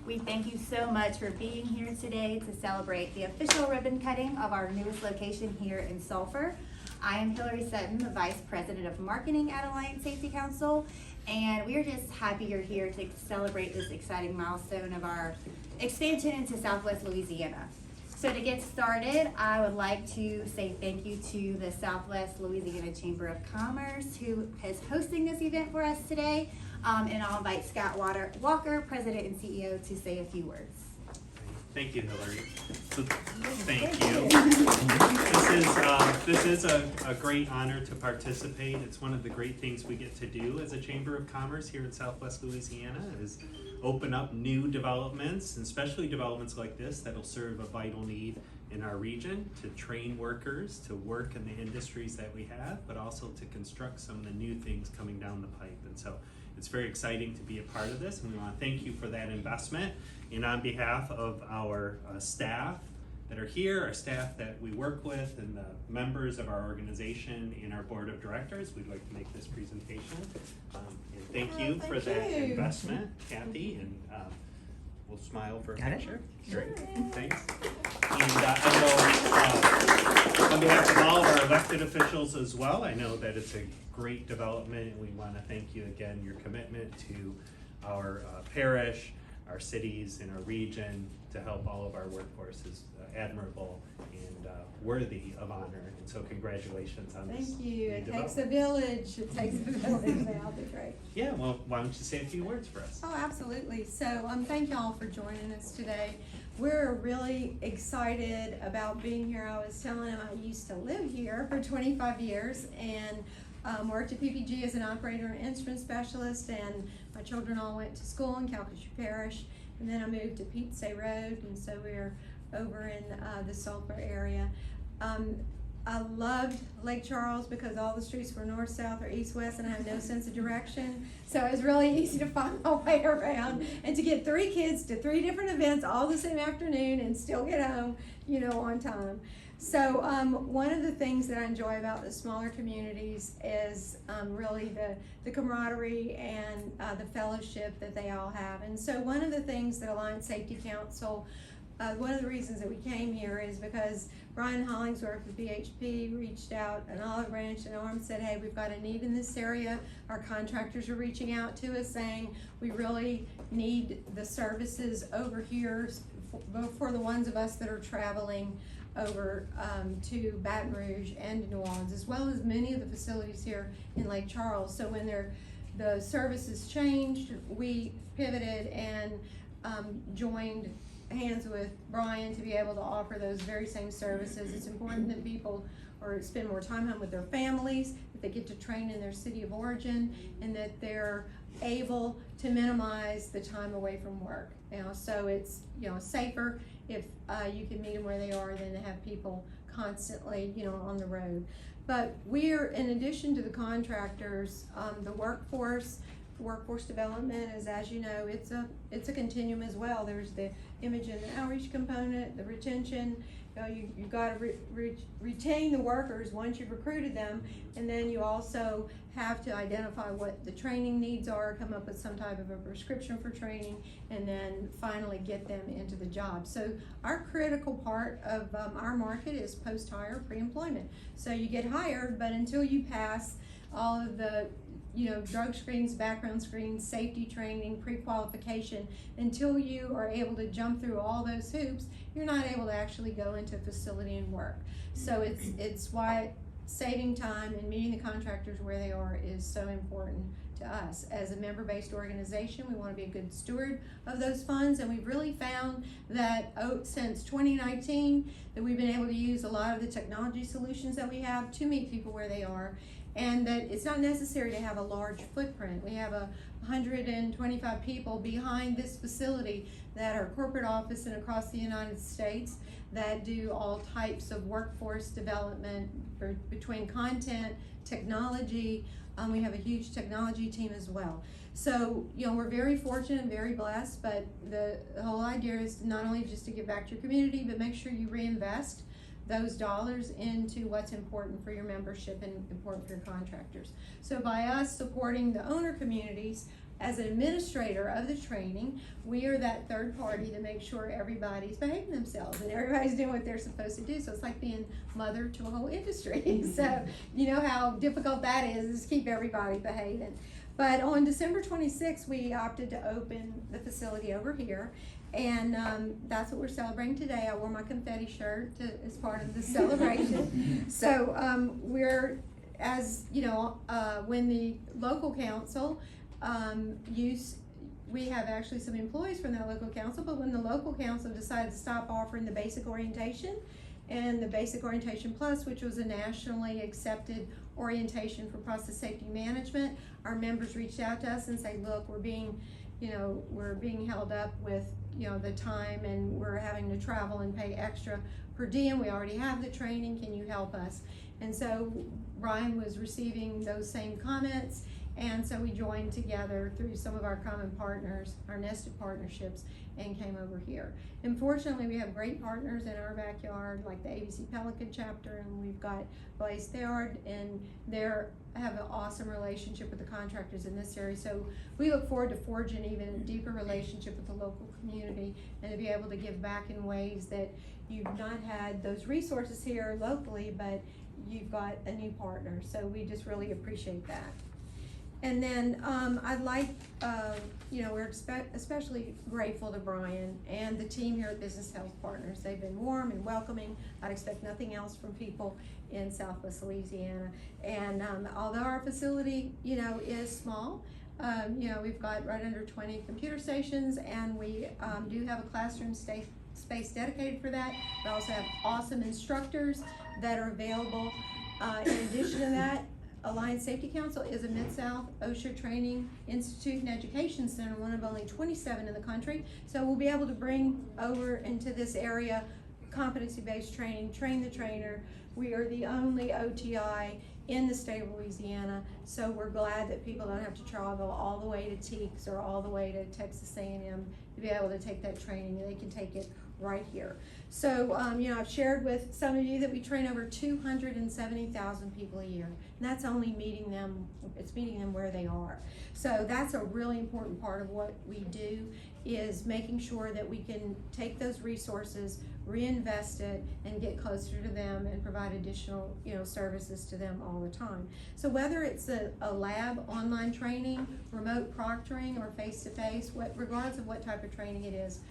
We thank you so much for being here today to celebrate the official ribbon cutting of our newest location here in Sulphur. I am Hillary Sutton, the Vice President of Marketing at Alliance Safety Council, and we are just happy you're here to celebrate this exciting milestone of our expansion into Southwest Louisiana. So to get started, I would like to say thank you to the Southwest Louisiana Chamber of Commerce, who is hosting this event for us today. And I'll invite Scott Walker, President and CEO, to say a few words. Thank you, Hillary. So, thank you. This is a great honor to participate. It's one of the great things we get to do as a Chamber of Commerce here in Southwest Louisiana is open up new developments, and especially developments like this that'll serve a vital need in our region to train workers to work in the industries that we have, but also to construct some of the new things coming down the pipe. And so it's very exciting to be a part of this, and we want to thank you for that investment. And on behalf of our staff that are here, our staff that we work with, and the members of our organization and our board of directors, we'd like to make this presentation. And thank you for that investment, Kathy, and we'll smile for a picture. Great, thanks. And I know on behalf of all of our elected officials as well, I know that it's a great development, and we want to thank you again, your commitment to our parish, our cities, and our region to help all of our workforce is admirable and worthy of honor. And so congratulations on this. Thank you. It takes a village. It takes a village. That'll be great. Yeah, well, why don't you say a few words for us? Oh, absolutely. So thank y'all for joining us today. We're really excited about being here. I was telling him I used to live here for 25 years and worked at PPG as an operator and instrument specialist, and my children all went to school in Calcasieu Parish, and then I moved to Peetsay Road, and so we're over in the Sulphur area. I loved Lake Charles because all the streets were north, south, or east, west, and I had no sense of direction. So it was really easy to find my way around and to get 3 kids to 3 different events all the same afternoon and still get home, on time. So one of the things that I enjoy about the smaller communities is really the camaraderie and the fellowship that they all have. And so one of the things that Alliance Safety Council, one of the reasons that we came here is because Brian Hollingsworth with BHP reached out, and Olive Branch and Orem said, hey, we've got a need in this area. Our contractors are reaching out to us saying we really need the services over here for the ones of us that are traveling over to Baton Rouge and New Orleans, as well as many of the facilities here in Lake Charles. So when the services changed, we pivoted and joined hands with Brian to be able to offer those very same services. It's important that people spend more time home with their families, that they get to train in their city of origin, and that they're able to minimize the time away from work. So it's safer if you can meet them where they are than to have people constantly on the road. But we're, in addition to the contractors, the workforce development is, as you know, it's a continuum as well. There's the image and outreach component, the retention. You've got to retain the workers once you've recruited them, and then you also have to identify what the training needs are, come up with some type of a prescription for training, and then finally get them into the job. So our critical part of our market is post-hire, pre-employment. So you get hired, but until you pass all of the drug screens, background screens, safety training, pre-qualification, until you are able to jump through all those hoops, you're not able to actually go into a facility and work. So it's why saving time and meeting the contractors where they are is so important to us. As a member-based organization, we want to be a good steward of those funds, and we've really found that since 2019 that we've been able to use a lot of the technology solutions that we have to meet people where they are, and that it's not necessary to have a large footprint. We have 125 people behind this facility that are corporate office and across the United States that do all types of workforce development between content, technology. We have a huge technology team as well. So, we're very fortunate and very blessed, but the whole idea is not only just to give back to your community, but make sure you reinvest those dollars into what's important for your membership and important for your contractors. So by us supporting the owner communities, as an administrator of the training, we are that third party to make sure everybody's behaving themselves and everybody's doing what they're supposed to do. So it's like being mother to a whole industry. So you know how difficult that is to keep everybody behaving. But on December 26th, we opted to open the facility over here. And that's what we're celebrating today. I wore my confetti shirt as part of the celebration. So we're, as you know, when the local council we have actually some employees from that local council, but when the local council decided to stop offering the basic orientation and the basic orientation plus, which was a nationally accepted orientation for process safety management, our members reached out to us and said, look, we're being held up with, the time, and we're having to travel and pay extra per diem. We already have the training, can you help us? And so Brian was receiving those same comments, and so we joined together through some of our common partners, our nested partnerships, and came over here. And fortunately, we have great partners in our backyard, like the ABC Pelican chapter, and we've got Blaze Theard, and they have an awesome relationship with the contractors in this area. So we look forward to forging even a deeper relationship with the local community and to be able to give back in ways that you've not had those resources here locally, but you've got a new partner. So we just really appreciate that. And then I'd like, we're especially grateful to Brian and the team here at Business Health Partners. They've been warm and welcoming. I'd expect nothing else from people in Southwest Louisiana. And although our facility, is small, we've got right under 20 computer stations, and we do have a classroom space dedicated for that. We also have awesome instructors that are available. In addition to that, Alliance Safety Council is a Mid-South OSHA Training Institute and Education Center, one of only 27 in the country. So we'll be able to bring over into this area competency-based training, train the trainer. We are the only OTI in the state of Louisiana, so we're glad that people don't have to travel all the way to TEACS or all the way to Texas A&M to be able to take that training. They can take it right here. So, I've shared with some of you that we train over 270,000 people a year, and that's only meeting them where they are. So that's a really important part of what we do, is making sure that we can take those resources, reinvest it, and get closer to them and provide additional, services to them all the time. So whether it's a lab online training, remote proctoring, or face-to-face, regardless of what type of training it is,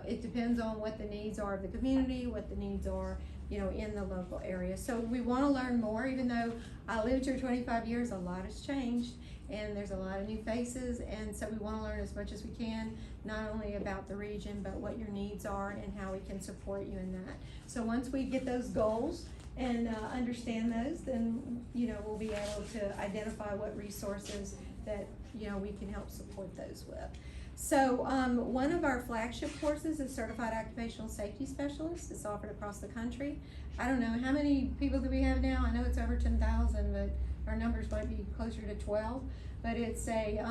it depends on what the needs are of the community, what the needs are, in the local area. So we want to learn more. Even though I lived here 25 years, a lot has changed, and there's a lot of new faces, and so we want to learn as much as we can, not only about the region, but what your needs are and how we can support you in that. So once we get those goals and understand those, then we'll be able to identify what resources that we can help support those with. So one of our flagship courses is Certified Occupational Safety Specialist. It's offered across the country. I don't know, how many people do we have now? I know it's over 10,000, but our numbers might be closer to 12. But it's a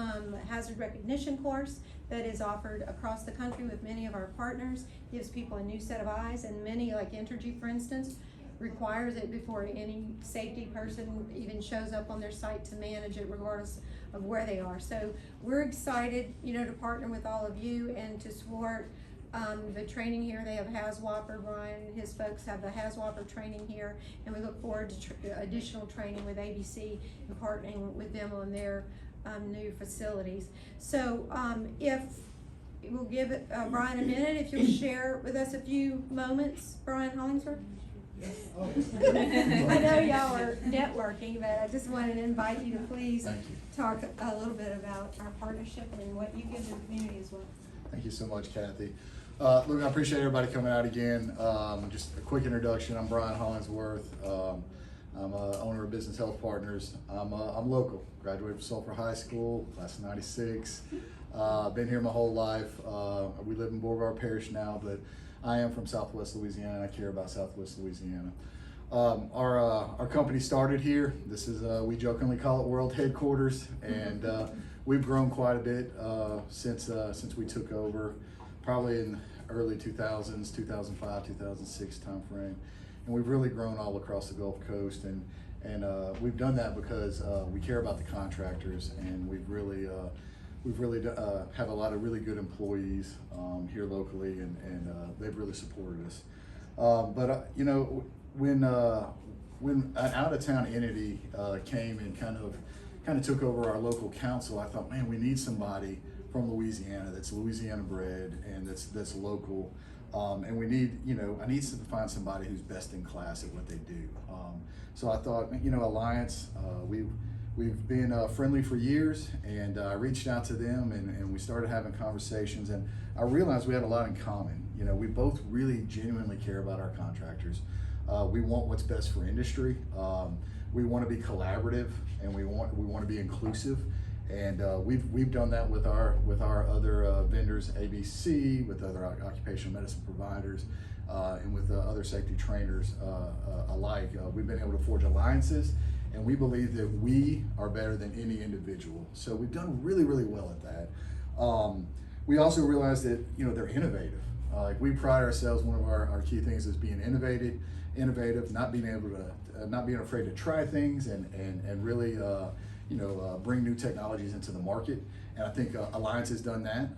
hazard recognition course that is offered across the country with many of our partners. Gives people a new set of eyes, and many, like Entergy for instance, requires it before any safety person even shows up on their site to manage it, regardless of where they are. So we're excited, to partner with all of you and to support the training here. They have HAZWOPER. Brian and his folks have the HAZWOPER training here, and we look forward to additional training with ABC and partnering with them on their new facilities. So if we'll give Brian a minute, if you'll share with us a few moments, Brian Hollingsworth. I know y'all are networking, but I just wanted to invite you to please talk a little bit about our partnership and what you give the community as well. Thank you so much, Kathy. Look, I appreciate everybody coming out again. Just a quick introduction. I'm Brian Hollingsworth. I'm owner of Business Health Partners. I'm local. Graduated from Sulphur High School, class of '96. Been here my whole life. We live in Beauregard Parish now, but I am from Southwest Louisiana, and I care about Southwest Louisiana. Our company started here. This is, we jokingly call it world headquarters, and we've grown quite a bit since we took over, probably in early 2000s, 2005, 2006 timeframe. And we've really grown all across the Gulf Coast, and we've done that because we care about the contractors, and we've really we've really have a lot of really good employees here locally, and they've really supported us. But you know, when an out-of-town entity came and kind of took over our local council, I thought, man, we need somebody from Louisiana that's Louisiana bred and that's local. And we need, you know, I need to find somebody who's best in class at what they do. So I thought, you know, Alliance, we've been friendly for years, and I reached out to them, and we started having conversations, and I realized we had a lot in common. You know, we both really genuinely care about our contractors. We want what's best for industry. We want to be collaborative, and we want to be inclusive. And we've done that with our other vendors, ABC, with other occupational medicine providers, and with other safety trainers alike. We've been able to forge alliances, and we believe that we are better than any individual. So we've done really, really well at that. We also realize that, you know, they're innovative. Like, we pride ourselves, one of our key things is being innovative, not being able to, not being afraid to try things, and really, you know, bring new technologies into the market. And I think Alliance has done that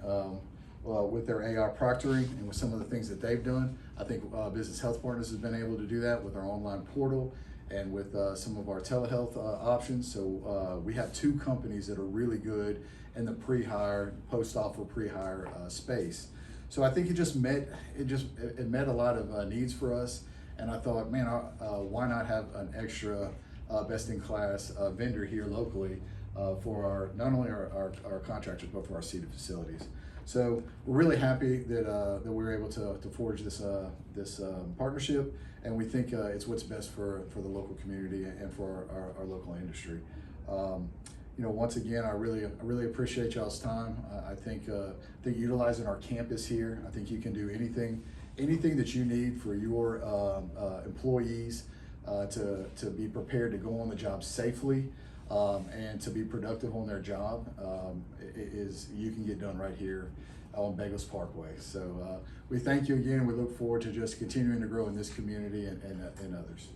with their AR proctoring and with some of the things that they've done. I think Business Health Partners has been able to do that with our online portal and with some of our telehealth options. So we have two companies that are really good in the pre-hire, post-offer pre-hire space. So I think it met a lot of needs for us. And I thought, man, why not have an extra best-in-class vendor here locally for not only our contractors, but for our seated facilities. So we're really happy that we were able to forge this partnership, and we think it's what's best for the local community and for our local industry. You know, once again, I really appreciate y'all's time. I think utilizing our campus here, I think you can do anything that you need for your employees to be prepared to go on the job safely and to be productive on their job. You can get done right here on Bagels Parkway. So we thank you again. We look forward to just continuing to grow in this community and others.